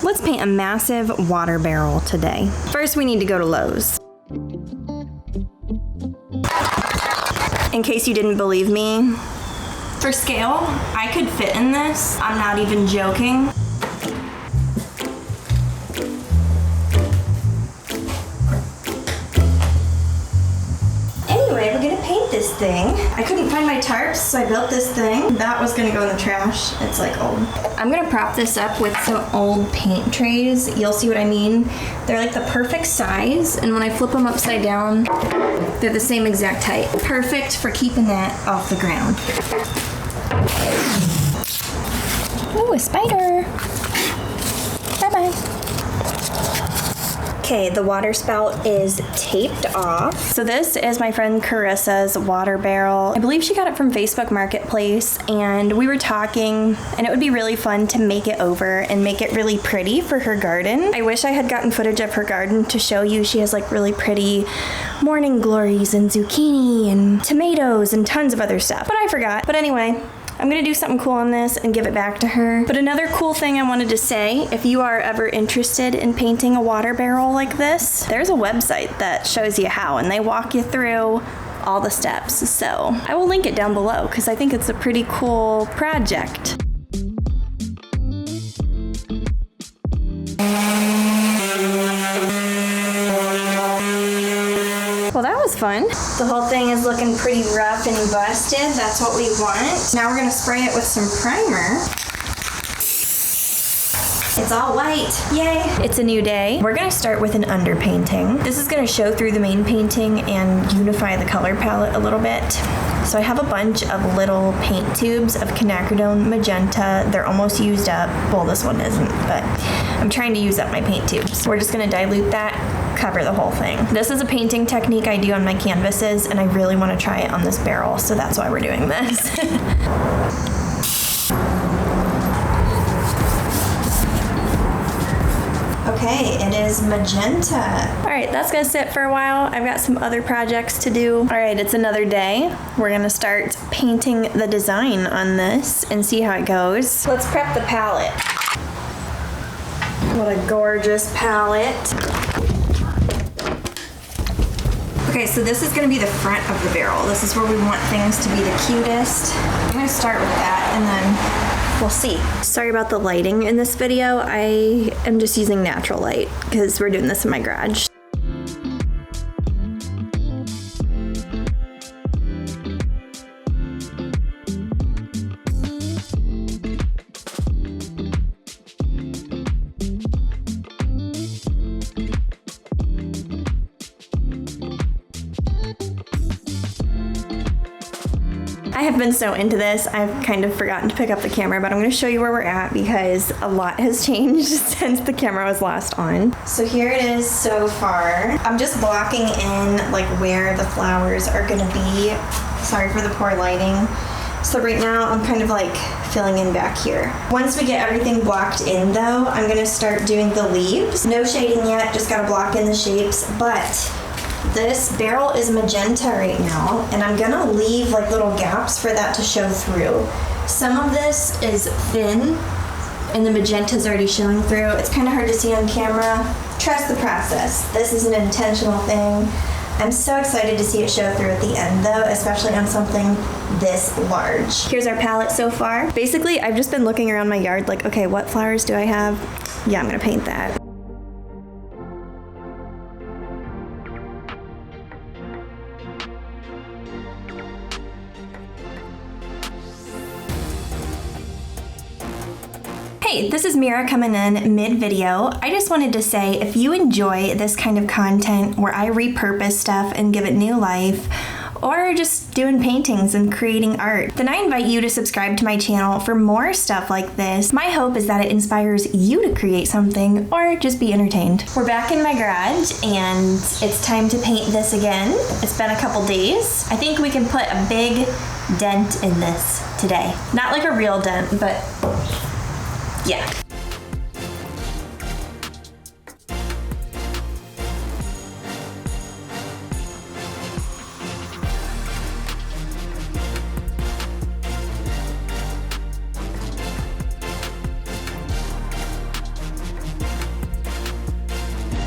Let's paint a massive water barrel today. First, we need to go to Lowe's. In case you didn't believe me, for scale, I could fit in this. I'm not even joking. Anyway, we're gonna paint this thing. I couldn't find my tarps, so I built this thing. That was gonna go in the trash. It's like old. I'm gonna prop this up with some old paint trays. You'll see what I mean. They're like the perfect size, and when I flip them upside down, they're the same exact height. Perfect for keeping that off the ground. Ooh, a spider. Bye-bye. Okay, the water spout is taped off. So this is my friend Carissa's water barrel. I believe she got it from Facebook Marketplace, and we were talking, and it would be really fun to make it over and make it really pretty for her garden. I wish I had gotten footage of her garden to show you. She has like really pretty morning glories and zucchini and tomatoes and tons of other stuff, but I forgot. But anyway, I'm gonna do something cool on this and give it back to her. But another cool thing I wanted to say, if you are ever interested in painting a water barrel like this, there's a website that shows you how, and they walk you through all the steps. So I will link it down below because I think it's a pretty cool project. Well, that was fun. The whole thing is looking pretty rough and busted. That's what we want. Now we're gonna spray it with some primer. It's all white. Yay! It's a new day. We're gonna start with an underpainting. This is gonna show through the main painting and unify the color palette a little bit. So I have a bunch of little paint tubes of quinacridone magenta. They're almost used up. Well, this one isn't, but I'm trying to use up my paint tubes. We're just gonna dilute that, cover the whole thing. This is a painting technique I do on my canvases, and I really want to try it on this barrel, so that's why we're doing this. Okay, it is magenta. All right, that's gonna sit for a while. I've got some other projects to do. All right, it's another day. We're gonna start painting the design on this and see how it goes. Let's prep the palette. What a gorgeous palette. Okay, so this is gonna be the front of the barrel. This is where we want things to be the cutest. I'm gonna start with that and then we'll see. Sorry about the lighting in this video. I am just using natural light because we're doing this in my garage. I have been so into this, I've kind of forgotten to pick up the camera, but I'm going to show you where we're at because a lot has changed since the camera was last on. So here it is so far. I'm just blocking in like where the flowers are going to be. Sorry for the poor lighting. So right now I'm kind of like filling in back here. Once we get everything blocked in though, I'm going to start doing the leaves. No shading yet, just got to block in the shapes, but this barrel is magenta right now, and I'm gonna leave like little gaps for that to show through. Some of this is thin, and the magenta's already showing through. It's kind of hard to see on camera. Trust the process. This is an intentional thing. I'm so excited to see it show through at the end though, especially on something this large. Here's our palette so far. Basically, I've just been looking around my yard like, okay, what flowers do I have? Yeah, I'm gonna paint that. Hey, this is Mira coming in mid-video. I just wanted to say if you enjoy this kind of content where I repurpose stuff and give it new life, or just doing paintings and creating art, then I invite you to subscribe to my channel for more stuff like this. My hope is that it inspires you to create something or just be entertained. We're back in my garage and it's time to paint this again. It's been a couple days. I think we can put a big dent in this today. Not like a real dent, but yeah.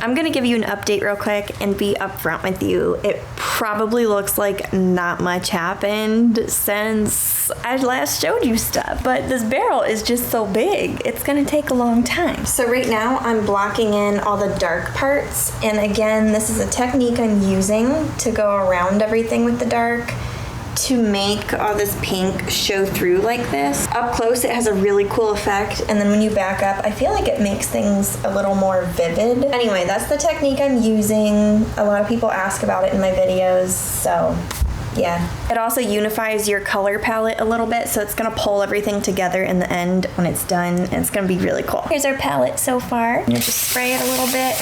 I'm gonna give you an update real quick and be upfront with you. It probably looks like not much happened since I last showed you stuff, but this barrel is just so big. It's gonna take a long time. So right now I'm blocking in all the dark parts, and again, this is a technique I'm using to go around everything with the dark to make all this pink show through like this. Up close, it has a really cool effect, and then when you back up, I feel like it makes things a little more vivid. Anyway, that's the technique I'm using. A lot of people ask about it in my videos, so yeah. It also unifies your color palette a little bit, so it's gonna pull everything together in the end when it's done, and it's gonna be really cool. Here's our palette so far. You just spray it a little bit,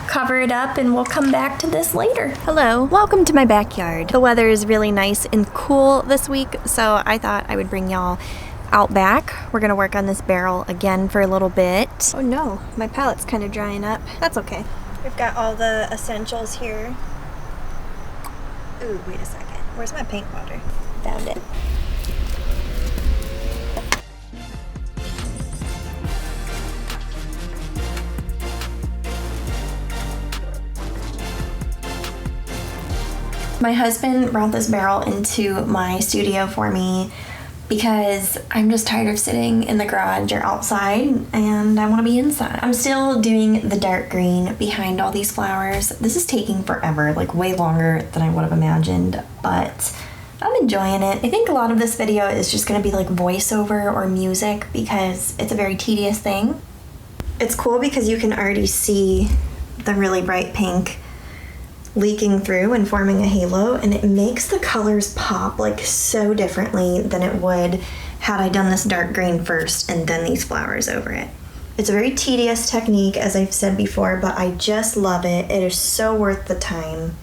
cover it up, and we'll come back to this later. Hello, welcome to my backyard. The weather is really nice and cool this week, so I thought I would bring y'all out back. We're gonna work on this barrel again for a little bit. Oh no, my palette's kind of drying up. That's okay. We've got all the essentials here. Ooh, wait a second. Where's my paint water? Found it. My husband brought this barrel into my studio for me because I'm just tired of sitting in the garage or outside and I want to be inside. I'm still doing the dark green behind all these flowers. This is taking forever, like way longer than I would have imagined, but I'm enjoying it. I think a lot of this video is just going to be like voiceover or music because it's a very tedious thing. It's cool because you can already see the really bright pink leaking through and forming a halo, and it makes the colors pop like so differently than it would had I done this dark green first and then these flowers over it. It's a very tedious technique, as I've said before, but I just love it. It is so worth the time,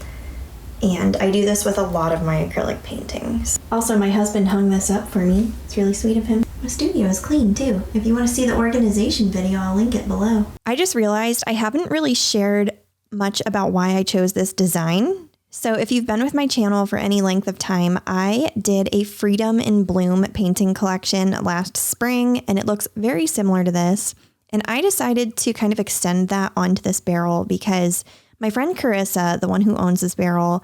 and I do this with a lot of my acrylic paintings. Also, my husband hung this up for me. It's really sweet of him. My studio is clean too. If you want to see the organization video, I'll link it below. I just realized I haven't really shared much about why I chose this design. So if you've been with my channel for any length of time, I did a Freedom in Bloom painting collection last spring, and it looks very similar to this. And I decided to kind of extend that onto this barrel because my friend Carissa, the one who owns this barrel,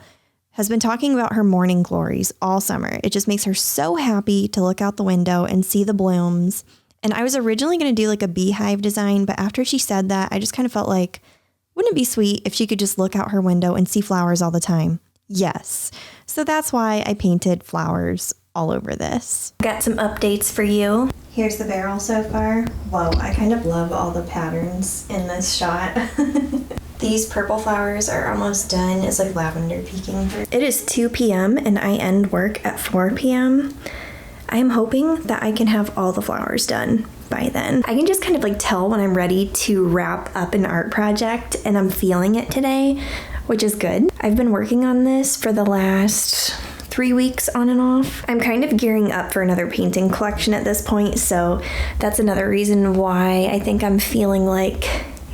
has been talking about her morning glories all summer. It just makes her so happy to look out the window and see the blooms. And I was originally going to do like a beehive design, but after she said that, I just kind of felt like, wouldn't it be sweet if she could just look out her window and see flowers all the time? Yes. So that's why I painted flowers all over this. Got some updates for you. Here's the barrel so far. Whoa, I kind of love all the patterns in this shot. These purple flowers are almost done. It's like lavender peeking through. It is 2 p.m. and I end work at 4 p.m. I am hoping that I can have all the flowers done by then. I can just kind of like tell when I'm ready to wrap up an art project, and I'm feeling it today, which is good. I've been working on this for the last 3 weeks on and off. I'm kind of gearing up for another painting collection at this point, so that's another reason why I think I'm feeling like,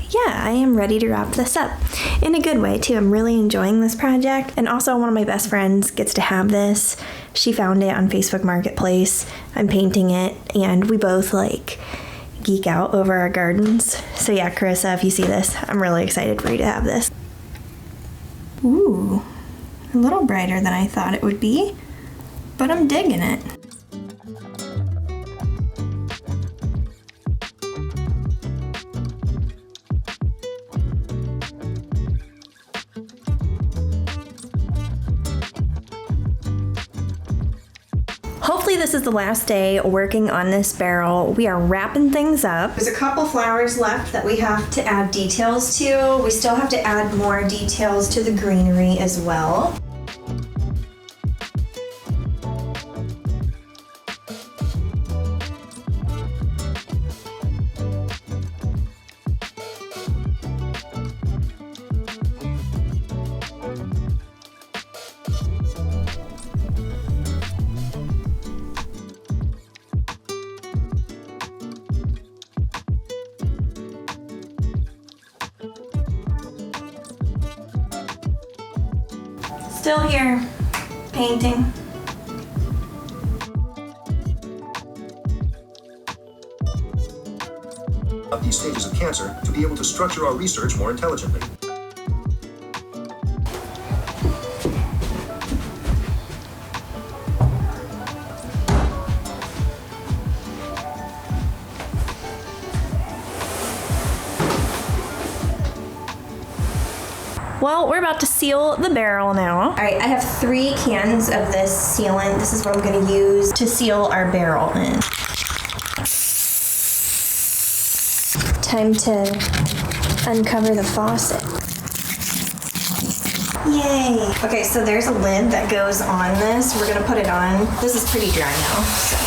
yeah, I am ready to wrap this up. In a good way too. I'm really enjoying this project, and also one of my best friends gets to have this. She found it on Facebook Marketplace. I'm painting it, and we both like geek out over our gardens. So yeah, Carissa, if you see this, I'm really excited for you to have this. Ooh, a little brighter than I thought it would be, but I'm digging it. Hopefully this is the last day working on this barrel. We are wrapping things up. There's a couple flowers left that we have to add details to. We still have to add more details to the greenery as well. Still here, painting. early stages of cancer to be able to structure our research more intelligently. Well, we're about to seal the barrel now. All right, I have 3 cans of this sealant. This is what I'm gonna use to seal our barrel in. Time to uncover the faucet. Yay. Okay, so there's a lid that goes on this. We're gonna put it on. This is pretty dry now, so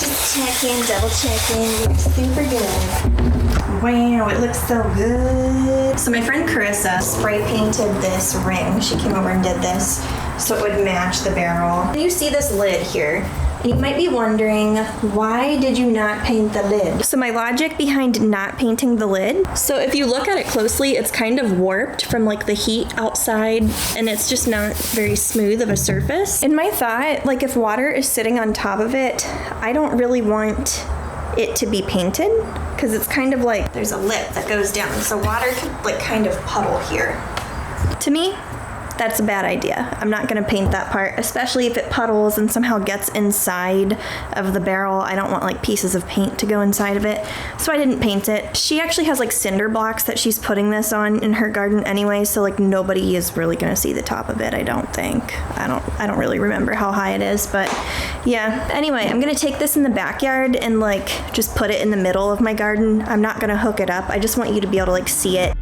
just checking, double checking. Looks super good. Wow, it looks so good. So my friend Carissa spray painted this ring. She came over and did this so it would match the barrel. You see this lid here. And you might be wondering, why did you not paint the lid? So my logic behind not painting the lid, so if you look at it closely, it's kind of warped from like the heat outside and it's just not very smooth of a surface. In my thought, like if water is sitting on top of it, I don't really want it to be painted because it's kind of like there's a lip that goes down. So water could like kind of puddle here. To me, that's a bad idea. I'm not gonna paint that part, especially if it puddles and somehow gets inside of the barrel. I don't want like pieces of paint to go inside of it. So I didn't paint it. She actually has like cinder blocks that she's putting this on in her garden anyway, so like nobody is really gonna see the top of it, I don't think. I don't really remember how high it is, but yeah. Anyway, I'm gonna take this in the backyard and like just put it in the middle of my garden. I'm not gonna hook it up. I just want you to be able to like see it.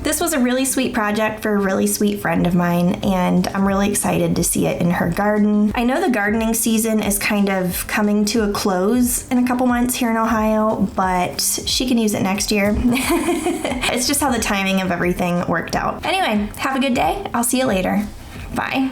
This was a really sweet project for a really sweet friend of mine, and I'm really excited to see it in her garden. I know the gardening season is kind of coming to a close in a couple months here in Ohio, but she can use it next year. It's just how the timing of everything worked out. Anyway, have a good day. I'll see you later. Bye.